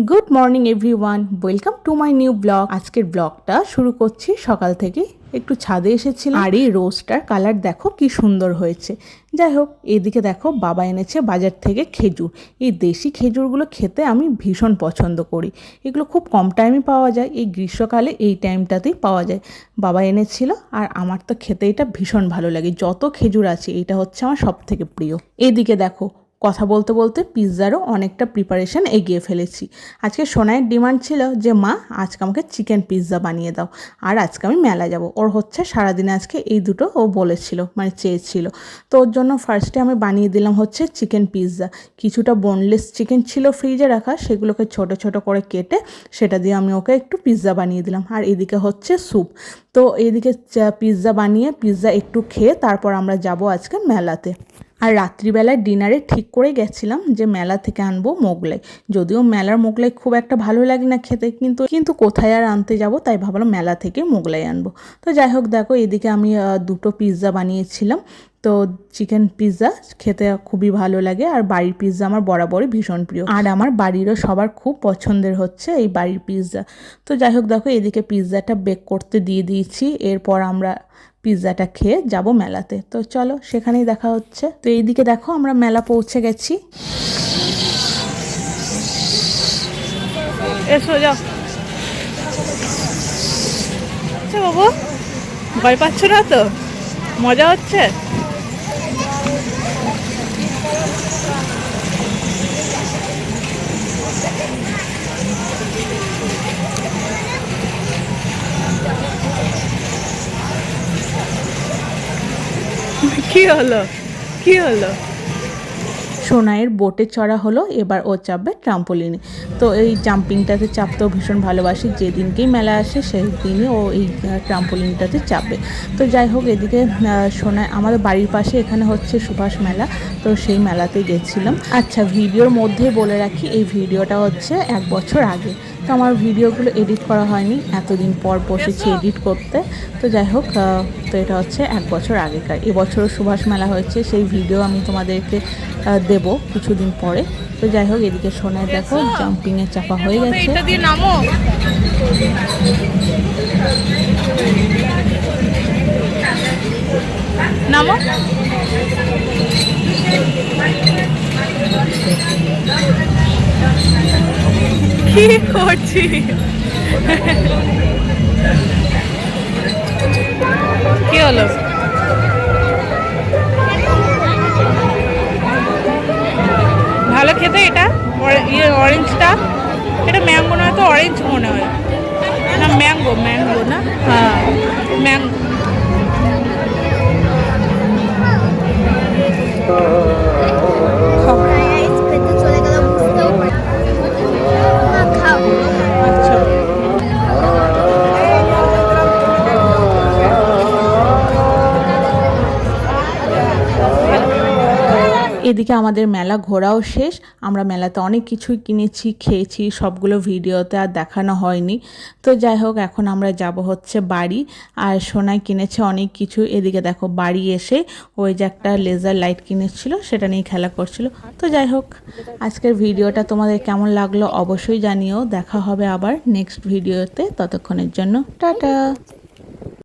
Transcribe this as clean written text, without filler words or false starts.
Good morning everyone, welcome to my new blog. আজকের ব্লগটা শুরু করছি সকাল থেকে। একটু ছাদে এসেছিলাম আর এই রোজটার কালার দেখো কি সুন্দর হয়েছে। যাই হোক, এদিকে দেখো বাবা এনেছে বাজার থেকে খেজুর। এই দেশি খেজুরগুলো খেতে আমি ভীষণ পছন্দ করি। এগুলো খুব কম টাইমে পাওয়া যায়, এই গ্রীষ্মকালে এই টাইমটাতেই পাওয়া যায়। বাবা এনেছিল আর আমার তো খেতে এটা ভীষণ ভালো লাগে। যত খেজুর আছে এটা হচ্ছে আমার সব থেকে প্রিয়। এদিকে দেখো, কথা বলতে বলতে পিৎজারও অনেকটা প্রিপারেশান এগিয়ে ফেলেছি। আজকে সোনাইয়ের ডিমান্ড ছিল যে মা আজকে আমাকে চিকেন পিৎজা বানিয়ে দাও, আর আজকে আমি মেলা যাব। ওর হচ্ছে সারাদিনে আজকে এই দুটো ও বলেছিল, মানে চেয়েছিল। তো ওর জন্য ফার্স্টে আমি বানিয়ে দিলাম হচ্ছে চিকেন পিৎজা। কিছুটা বোনলেস চিকেন ছিল ফ্রিজে রাখা, সেগুলোকে ছোট ছোট করে কেটে সেটা দিয়ে আমি ওকে একটু পিৎজা বানিয়ে দিলাম। আর এদিকে হচ্ছে স্যুপ। তো এদিকে পিৎজা বানিয়ে পিৎজা একটু খেয়ে তারপর আমরা যাব আজকে মেলাতে। আর রাত্রিবেলায় ডিনারে ঠিক করে গেছিলাম যে মেলা থেকে আনবো মোগলাই। যদিও মেলার মোগলাই খুব একটা ভালো লাগে না খেতে, কিন্তু কোথায় আর আনতে যাব, তাই ভাবলাম মেলা থেকে মোগলাই আনবো। তো যাই হোক, দেখো এদিকে আমি দুটো পিৎজা বানিয়েছিলাম। তো চিকেন পিৎজা খেতে খুবই ভালো লাগে, আর বাড়ির পিৎজা আমার বরাবরই ভীষণ প্রিয়, আর আমার বাড়িরও সবার খুব পছন্দের হচ্ছে এই বাড়ির পিৎজা। তো যাই হোক, দেখো এদিকে পিৎজাটা বেক করতে দিয়ে দিয়েছি। এরপর আমরা পিৎজাটা খেয়ে যাব মেলাতে। তো চলো সেখানেই দেখা হচ্ছে। তো এইদিকে দেখো আমরা মেলা পৌঁছে গেছি। এসো যাও। আচ্ছা বাবু, ভয় পাচ্ছ না তো? মজা হচ্ছে? কি হলো? কি হলো? সোনাইয়ের বোটে চড়া হলো, এবার ও চাপবে ট্রাম্পোলিনে। তো এই জাম্পিংটাতে চাপতেও ভীষণ ভালোবাসি। যেদিনকেই মেলা আসে সেই দিনই ও এই ট্রাম্পোলিনটাতে চাপবে। তো যাই হোক, এদিকে সোনাই আমাদের বাড়ির পাশে এখানে হচ্ছে সুভাষ মেলা, তো সেই মেলাতে গেছিলাম। আচ্ছা, ভিডিওর মধ্যে বলে রাখি এই ভিডিওটা হচ্ছে 1 বছর আগে। তো আমার ভিডিওগুলো এডিট করা হয়নি, এতদিন পর বসেছি এডিট করতে। তো যাই হোক, তো এটা হচ্ছে 1 বছর আগেকার। এবছরও সুভাষ মেলা হয়েছে, সেই ভিডিও আমি তোমাদেরকে দেব কিছুদিন পরে। তো যাই হোক, এদিকে সোনায় দেখো জাম্পিংয়ে চাপা হয়ে গেছে। এটা দিয়ে নামো। নামো। কি করছি? কি হলো? ভালো খেতে এটা, অরেঞ্জটা। এটা ম্যাঙ্গো নয় তো অরেঞ্জ মনে হয়। না, ম্যাঙ্গো না। হ্যাঁ, ম্যাঙ্গো। এদিকে আমাদের মেলা ঘোরাও শেষ। আমরা মেলাতে অনেক কিছুই কিনেছি, খেয়েছি, সবগুলো ভিডিওতে আর দেখানো হয়নি। তো যাই হোক, এখন আমরা যাব হচ্ছে বাড়ি। আর সোনাই কিনেছে অনেক কিছু। এদিকে দেখো বাড়ি এসে ওই যে একটা লেজার লাইট কিনেছিল, সেটা নিয়ে খেলা করছিল। তো যাই হোক, আজকের ভিডিওটা তোমাদের কেমন লাগলো অবশ্যই জানিও। দেখা হবে আবার নেক্সট ভিডিওতে, ততক্ষণের জন্য টাটা।